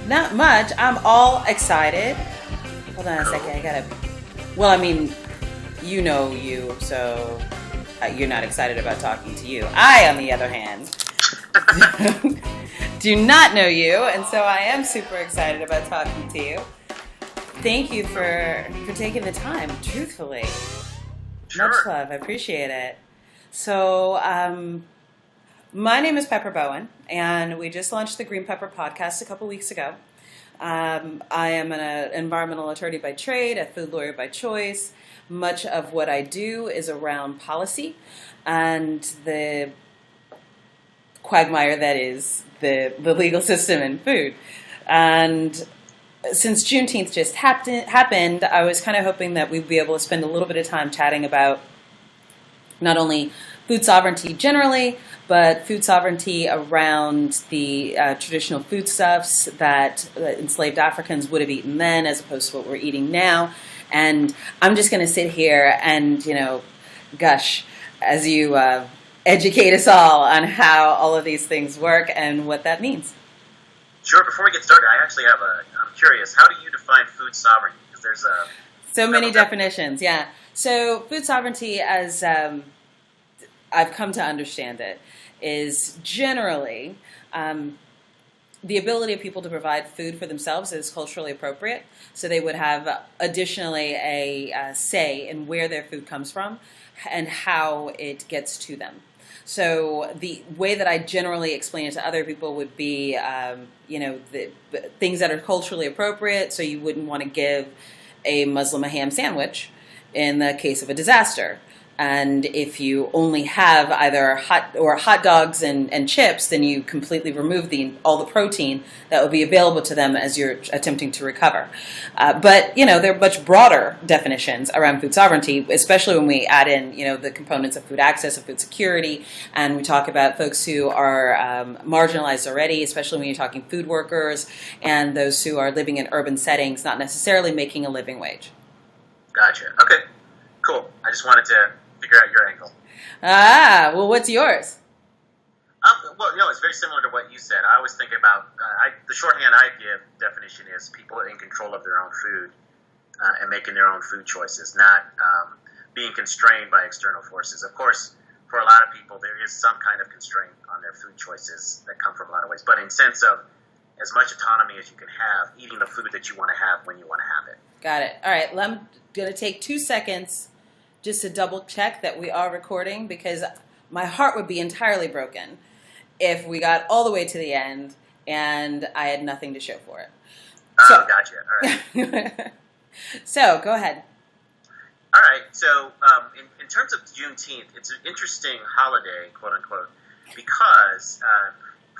Not much. I'm all excited. Hold on a Cool. second. I gotta. Well, I mean, you know you, so you're not excited about talking to you. I, on the other hand, do not know you, and so I am super excited about talking to you. Thank you for taking the time. Truthfully, much Sure. love. I appreciate it. So, my name is Pepper Bowen, and we just launched the Green Pepper podcast a couple weeks ago. I am an environmental attorney by trade, a food lawyer by choice. Much of what I do is around policy and the quagmire that is the legal system in food. And since Juneteenth just happened, I was kind of hoping that we'd be able to spend a little bit of time chatting about not only food sovereignty generally, but food sovereignty around the traditional foodstuffs that enslaved Africans would have eaten then as opposed to what we're eating now. And I'm just going to sit here and, gush as you educate us all on how all of these things work and what that means. Sure. Before we get started, I'm curious, how do you define food sovereignty? Because there's So many definitions, yeah. So food sovereignty, as I've come to understand it, is generally the ability of people to provide food for themselves that is culturally appropriate. So they would have additionally a say in where their food comes from and how it gets to them. So the way that I generally explain it to other people would be, the things that are culturally appropriate. So you wouldn't want to give a Muslim a ham sandwich in the case of a disaster. And if you only have either hot dogs and chips, then you completely remove all the protein that would be available to them as you're attempting to recover. But there are much broader definitions around food sovereignty, especially when we add in the components of food access and food security, and we talk about folks who are marginalized already, especially when you're talking food workers and those who are living in urban settings, not necessarily making a living wage. Gotcha. Okay, cool. I just wanted to figure out your angle. Well, what's yours? It's very similar to what you said. I always think about, the shorthand I give definition is people in control of their own food and making their own food choices, not being constrained by external forces. Of course, for a lot of people, there is some kind of constraint on their food choices that come from a lot of ways, but in sense of as much autonomy as you can have, eating the food that you want to have when you want to have it. Got it. All right, I'm going to take 2 seconds just to double check that we are recording, because my heart would be entirely broken if we got all the way to the end and I had nothing to show for it. Oh, gotcha. All right. So, go ahead. All right. So, in terms of Juneteenth, it's an interesting holiday, quote unquote, because,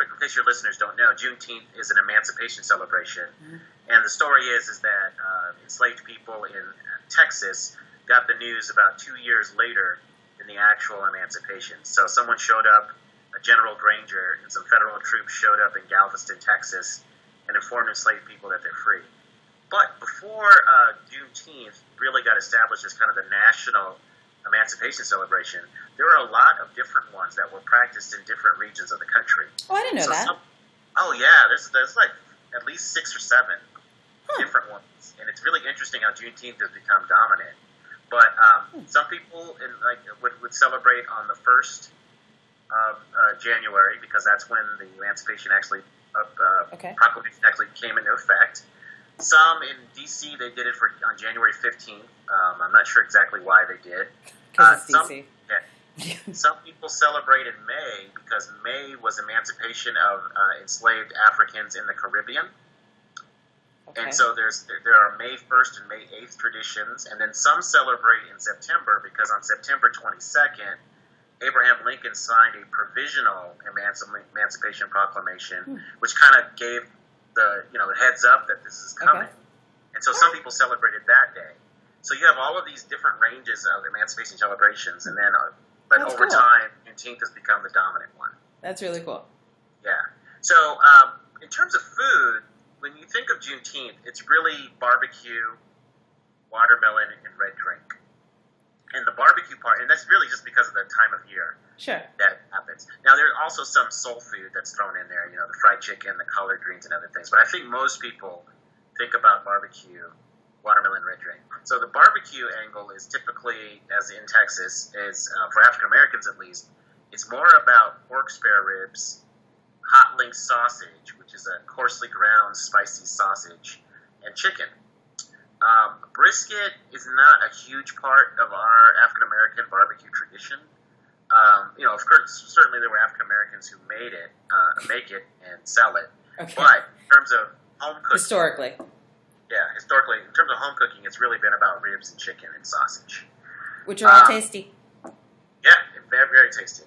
in case your listeners don't know, Juneteenth is an emancipation celebration. Mm-hmm. And the story is that enslaved people in Texas got the news about 2 years later than the actual emancipation. So someone showed up, a General Granger and some federal troops showed up in Galveston, Texas, and informed enslaved people that they're free. But before Juneteenth really got established as kind of the national emancipation celebration, there were a lot of different ones that were practiced in different regions of the country. Oh, I didn't know that. There's like at least 6 or 7 different ones. And it's really interesting how Juneteenth has become dominant. But some people would celebrate on the 1st of January, because that's when the emancipation proclamation actually came into effect. Some in D.C. they did it on January 15th. I'm not sure exactly why they did. Because it's D.C. Some people celebrate in May because May was emancipation of enslaved Africans in the Caribbean. Okay. And so there are May 1st and May 8th traditions, and then some celebrate in September because on September 22nd, Abraham Lincoln signed a provisional emancipation proclamation, which kind of gave the heads up that this is coming. Okay. And so some people celebrated that day. So you have all of these different ranges of emancipation celebrations, and then but That's over cool. time, Juneteenth has become the dominant one. That's really cool. Yeah. So in terms of food, when you think of Juneteenth, it's really barbecue, watermelon, and red drink. And the barbecue part, and that's really just because of the time of year Sure. that happens. Now, there's also some soul food that's thrown in there, the fried chicken, the collard greens, and other things. But I think most people think about barbecue, watermelon red drink. So the barbecue angle is typically, as in Texas, for African Americans at least, it's more about pork spare ribs, hot link sausage, which is a coarsely ground spicy sausage, and chicken. Brisket is not a huge part of our African American barbecue tradition. Of course, certainly there were African Americans who make it and sell it. Okay. But in terms of home cooking, Historically, in terms of home cooking, it's really been about ribs and chicken and sausage, which are all tasty. Yeah, very, very tasty.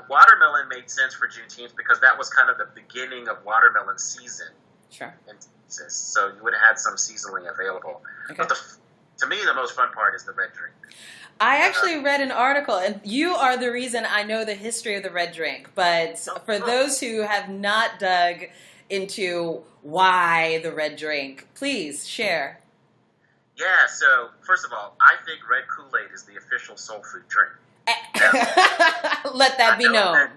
Watermelon made sense for Juneteenth because that was kind of the beginning of watermelon season. Sure. In Texas, so you would have had some seasonally available. Okay. But to me, the most fun part is the red drink. I actually read an article, and you are the reason I know the history of the red drink. But for those who have not dug into why the red drink, please share. Yeah, so first of all, I think red Kool-Aid is the official soul food drink. Let that be known. I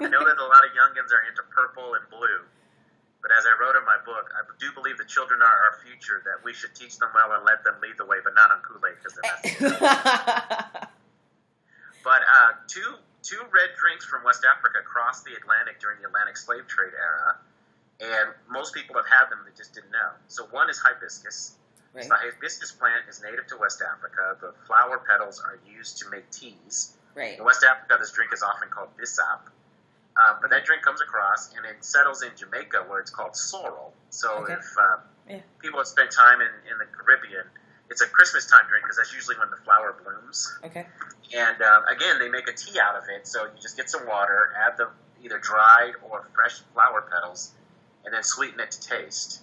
know that a lot of youngins are into purple and blue. But as I wrote in my book, I do believe the children are our future, that we should teach them well and let them lead the way, but not on Kool-Aid because they're not. But two red drinks from West Africa crossed the Atlantic during the Atlantic slave trade era, and most people have had them, they just didn't know. So one is hibiscus. Right. So the hibiscus plant is native to West Africa. The flower petals are used to make teas. Right. In West Africa, this drink is often called bissap. But that drink comes across, and it settles in Jamaica, where it's called sorrel. So if people have spent time in the Caribbean, it's a Christmas time drink because that's usually when the flower blooms. Okay. And again, they make a tea out of it. So you just get some water, add the either dried or fresh flower petals, and then sweeten it to taste.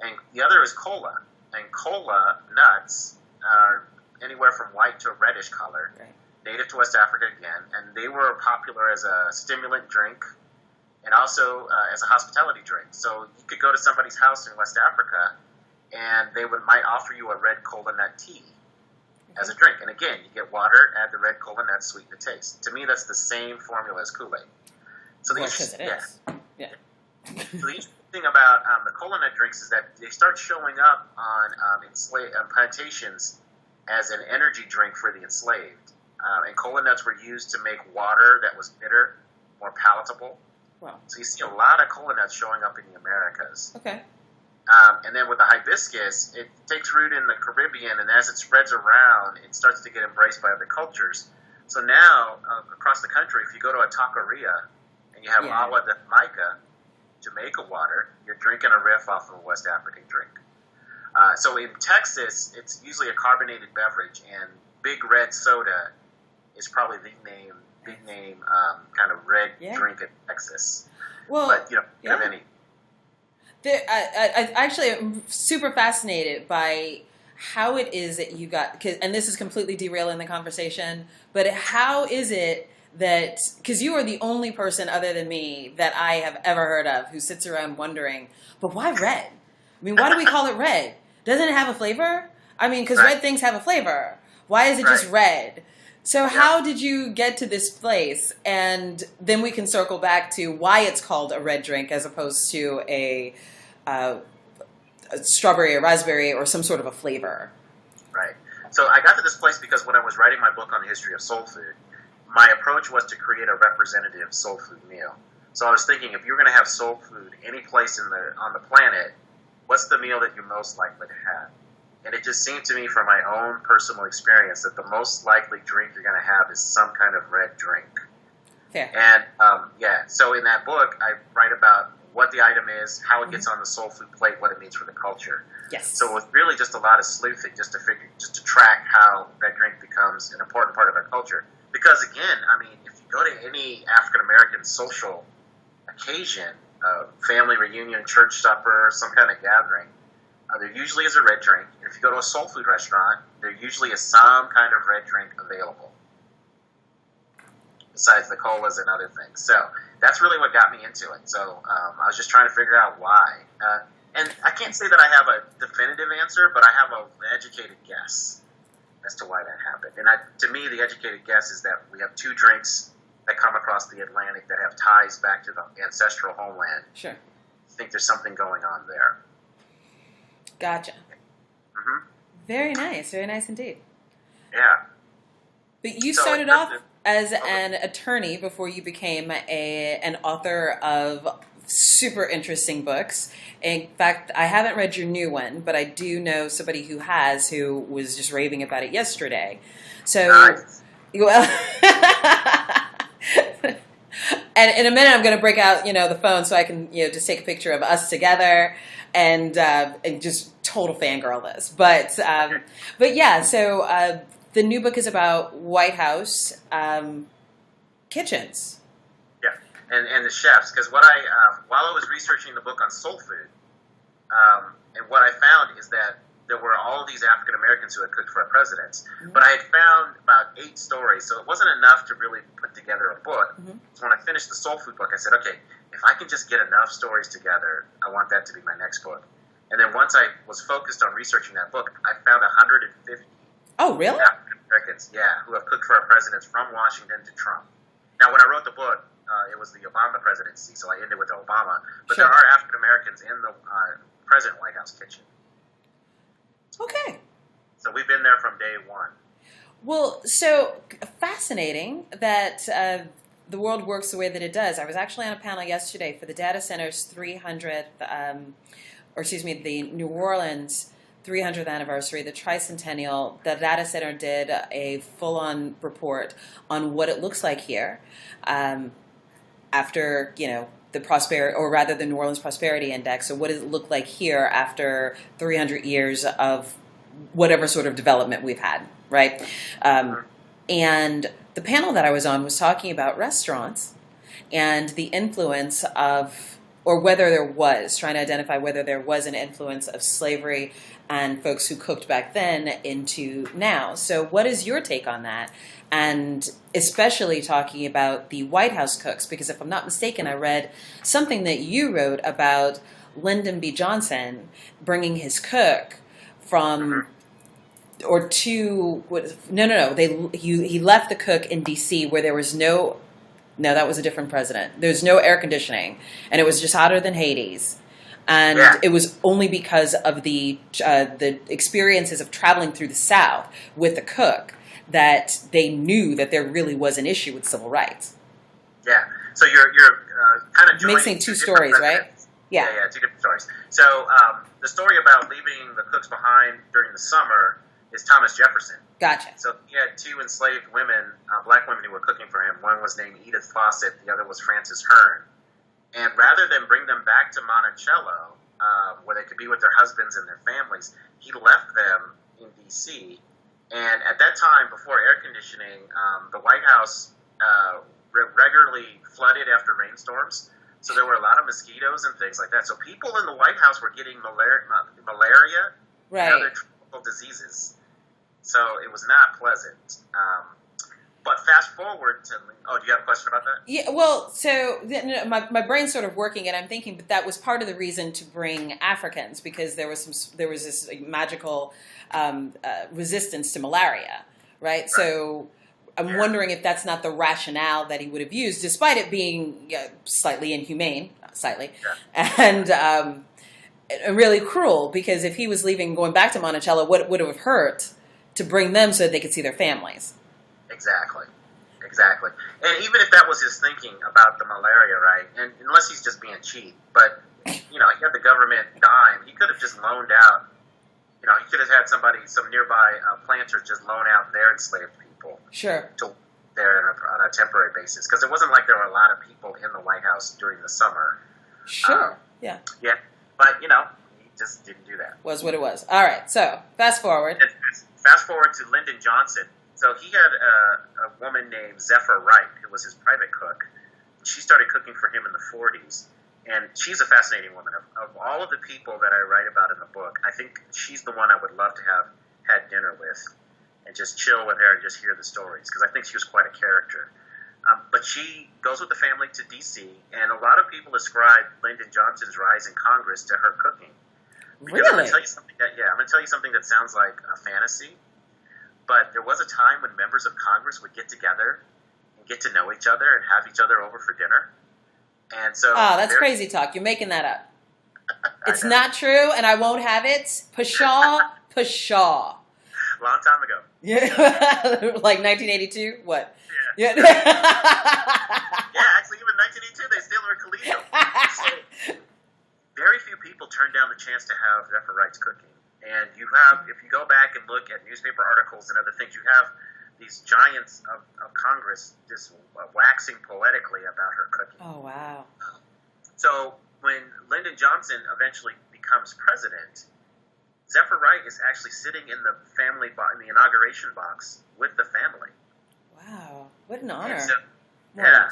And the other is cola. And cola nuts are anywhere from white to a reddish color. Right. Native to West Africa again, and they were popular as a stimulant drink and also as a hospitality drink. So you could go to somebody's house in West Africa, and they might offer you a red cola nut tea as a drink. And again, you get water, add the red cola nuts, sweeten the taste. To me, that's the same formula as Kool-Aid. So the Because it is. Yeah. So the interesting thing about the cola nut drinks is that they start showing up on plantations as an energy drink for the enslaved. And cola nuts were used to make water that was bitter more palatable. Wow. So you see a lot of cola nuts showing up in the Americas. Okay. And then with the hibiscus, it takes root in the Caribbean, and as it spreads around, it starts to get embraced by other cultures. So now, across the country, if you go to a taqueria and you have agua de Jamaica, Jamaica water, you're drinking a riff off of a West African drink. So in Texas, it's usually a carbonated beverage, and Big Red Soda is probably the big name kind of red drink in Texas. Well, but you don't have any. I actually am super fascinated by how it is that you got, and this is completely derailing the conversation, but how is it that, because you are the only person other than me that I have ever heard of who sits around wondering, but why red? I mean, why do we call it red? Doesn't it have a flavor? I mean, because red things have a flavor. Why is it just red? So how did you get to this place? And then we can circle back to why it's called a red drink as opposed to a strawberry or raspberry or some sort of a flavor. Right. So I got to this place because when I was writing my book on the history of soul food, my approach was to create a representative soul food meal. So I was thinking, if you're going to have soul food any place on the planet, what's the meal that you're most likely to have? And it just seemed to me from my own personal experience that the most likely drink you're going to have is some kind of red drink. Fair. And, so in that book, I write about what the item is, how it gets on the soul food plate, what it means for the culture. Yes. So it was really just a lot of sleuthing just to track how red drink becomes an important part of our culture. Because again, I mean, if you go to any African-American social occasion, family reunion, church supper, some kind of gathering, there usually is a red drink. And if you go to a soul food restaurant, there usually is some kind of red drink available, besides the colas and other things. So that's really what got me into it. So I was just trying to figure out why. And I can't say that I have a definitive answer, but I have an educated guess. as to why that happened. And to me, the educated guess is that we have two drinks that come across the Atlantic that have ties back to the ancestral homeland. Sure. I think there's something going on there. Gotcha. Mm-hmm. Very nice indeed. Yeah. But you started off as an attorney before you became an author of super interesting books. In fact, I haven't read your new one, but I do know somebody who has, who was just raving about it yesterday. So, nice. Well, and in a minute I'm going to break out, the phone so I can, just take a picture of us together and just total fangirl this. But yeah, so the new book is about White House kitchens. Yeah, and the chefs, because what while I was researching the book on soul food, and what I found is that there were all these African Americans who had cooked for our presidents, but I had found about 8 stories, so it wasn't enough to really put together a book. So when I finished the soul food book, I said, okay, if I can just get enough stories together, I want that to be my next book. And then once I was focused on researching that book, I found 150 Oh, really? African Americans, who have cooked for our presidents from Washington to Trump. Now, when I wrote the book, it was the Obama presidency, so I ended with Obama. But Sure. there are African Americans in the President White House kitchen. Okay. So we've been there from day one. Well, so fascinating that the world works the way that it does. I was actually on a panel yesterday for the data center's 300th, the New Orleans 300th anniversary, the tricentennial. The data center did a full-on report on what it looks like here after, the prosperity, or rather the New Orleans Prosperity Index. So what does it look like here after 300 years of whatever sort of development we've had, right? And the panel that I was on was talking about restaurants and the influence of, or whether there was, trying to identify whether there was an influence of slavery and folks who cooked back then into now. So what is your take on that? And especially talking about the White House cooks, because if I'm not mistaken, I read something that you wrote about Lyndon B. Johnson bringing his cook from, or to, he left the cook in D.C. where there was no, that was a different president. There's no air conditioning, and it was just hotter than Hades. And it was only because of the experiences of traveling through the South with the cook that they knew that there really was an issue with civil rights. Yeah. So you're kind of mixing two stories, right? Yeah, two different stories. So the story about leaving the cooks behind during the summer is Thomas Jefferson. Gotcha. So he had 2 enslaved women, black women who were cooking for him. One was named Edith Fawcett, the other was Frances Hearn. And rather than bring them back to Monticello, where they could be with their husbands and their families, he left them in D.C. And at that time, before air conditioning, the White House regularly flooded after rainstorms. So there were a lot of mosquitoes and things like that. So people in the White House were getting malaria and other tropical diseases. So it was not pleasant. But fast forward to, do you have a question about that? Yeah, well, so my brain's sort of working, and I'm thinking, but that was part of the reason to bring Africans, because there was this magical resistance to malaria, right? So I'm wondering if that's not the rationale that he would have used, despite it being slightly inhumane, and really cruel, because if he was leaving, going back to Monticello, what would have hurt to bring them so that they could see their families? Exactly. And even if that was his thinking about the malaria, right, and unless he's just being cheap, but, he had the government dime, he could have just loaned out, he could have had some nearby planters just loan out their enslaved people. Sure. To there on a temporary basis, because it wasn't like there were a lot of people in the White House during the summer. Sure. Yeah, but, he just didn't do that. Was what it was. All right, so fast forward. Fast forward to Lyndon Johnson. So he had a woman named Zephyr Wright, who was his private cook. She started cooking for him in the 40s. And she's a fascinating woman. Of all of the people that I write about in the book, I think she's the one I would love to have had dinner with and just chill with her and just hear the stories, because I think she was quite a character. But she goes with the family to D.C., and a lot of people ascribe Lyndon Johnson's rise in Congress to her cooking. Because Really? I'm going to tell you something that sounds like a fantasy. but there was a time when members of Congress would get together and get to know each other and have each other over for dinner. And so, oh, that's crazy talk. You're making that up. It's not true, and I won't have it. Pshaw, pshaw. Long time ago. Yeah, like 1982. What? Yeah. Yeah. Yeah, actually, even 1982, they still were collegial. So, very few people turn down the chance to have Zephyr Wright's cooking. And you have, if you go back and look at newspaper articles and other things, you have these giants of Congress just waxing poetically about her cooking. Oh, wow. So when Lyndon Johnson eventually becomes president, Zephyr Wright is actually sitting in the in the inauguration box with the family. Wow, what an honor. And so, yeah.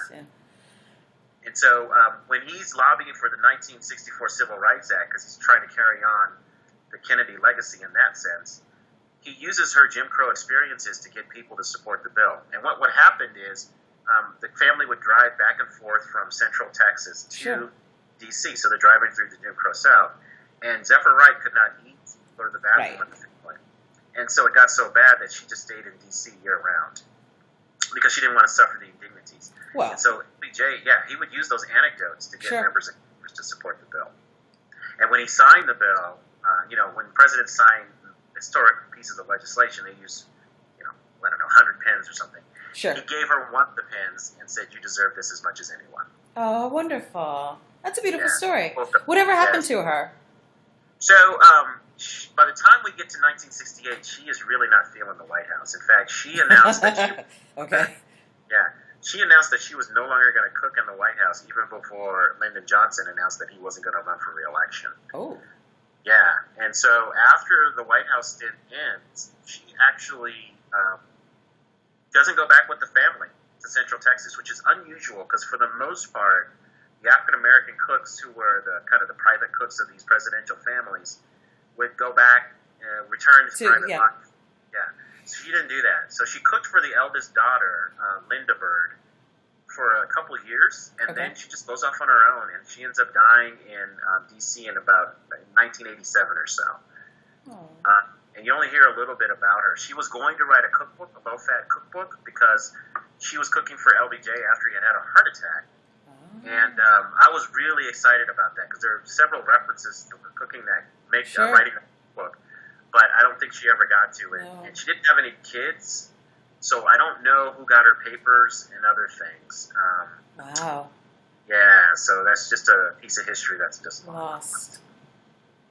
And so when he's lobbying for the 1964 Civil Rights Act, because he's trying to carry on the Kennedy legacy in that sense, he uses her Jim Crow experiences to get people to support the bill. And what happened is the family would drive back and forth from Central Texas to D.C., so they're driving through the Jim Crow South. And Zephyr Wright could not eat, go to the bathroom with the family. And so it got so bad that she just stayed in D.C. year-round because she didn't want to suffer the indignities. Wow. And so LBJ, he would use those anecdotes to get members of Congress to support the bill. And when he signed the bill, when presidents sign historic pieces of legislation, they use, 100 pens or something. Sure. He gave her one of the pens and said, "You deserve this as much as anyone." Oh, wonderful. That's a beautiful story. Well, Whatever happened to her? So, by the time we get to 1968, she is really not feeling the White House. In fact, she announced that she... Okay. Yeah. She announced that she was no longer going to cook in the White House, even before Lyndon Johnson announced that he wasn't going to run for re-election. Oh. Yeah. And so after the White House stint ends, she actually doesn't go back with the family to Central Texas, which is unusual because for the most part, the African-American cooks who were the kind of the private cooks of these presidential families would go back, return to private life. Yeah. So she didn't do that. So she cooked for the eldest daughter, Linda Bird, for a couple of years, and then she just goes off on her own, and she ends up dying in D.C. in about 1987 or so. And you only hear a little bit about her. She was going to write a cookbook, a low-fat cookbook, because she was cooking for LBJ after he had a heart attack. And I was really excited about that because there are several references to her cooking that make writing a book, but I don't think she ever got to it. And she didn't have any kids, so I don't know who got her papers and other things. Wow. Yeah, so that's just a piece of history that's just lost.